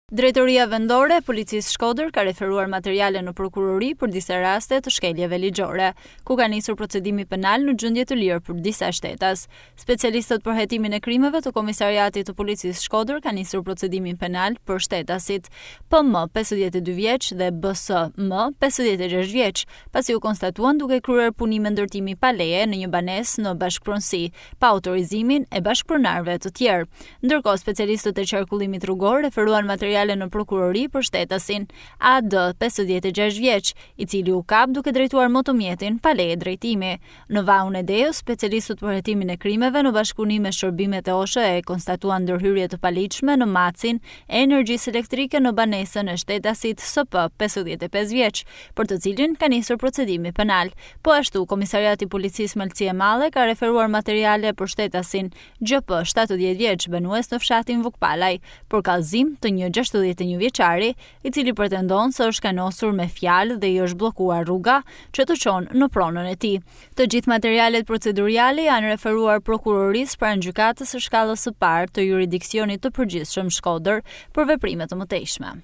Drejtoria vendore e policisë Shkodër ka referuar materiale në prokurori për disa raste të shkeljeve ligjore, ku ka nisur procedimi penal në gjendje të lirë për disa shtetas. Specialistët për hetimin e krimeve të Komisariatit të Policisë Shkodër kanë nisur procedimin penal për shtetasit PM 52 vjeç dhe BSM 56 vjeç, pasi u konstatuan duke kryer punime ndërtimi pa leje në një banesë në bashkëpronësi, pa autorizimin e bashkëpronarëve të tjerë. Ndërkohë, specialistët e qarkullimit rrugor referuan materiale në prokurori për shtetasin AD 56 vjeç, i cili u kap duke drejtuar motomjetin pa leje drejtimi. Në vahun e Deos, specialistët për hetimin e krimeve në bashkëpunim me shërbimet e OSHE e konstatuan ndërhyrje të paligjshme në macin e energjisë elektrike në banesën e shtetasit SP 55 vjeç, për të cilin ka nisur procedimi penal. Po ashtu, Komisariati i Policisë Malësie Madhe ka referuar materiale për shtetasin GP 70 vjeç banues në fshatin Vukpallaj për kallëzim të një 61 vjeçari, i cili pretendon se është kanosur me fjalë dhe i është bllokuar rruga që të çon në pronën e tij. Të gjithë materialet proceduriale janë referuar prokurorisë pranë gjykatës së shkallës së parë të jurisdiksionit të përgjithshëm Shkodër për veprime të mëtejshme.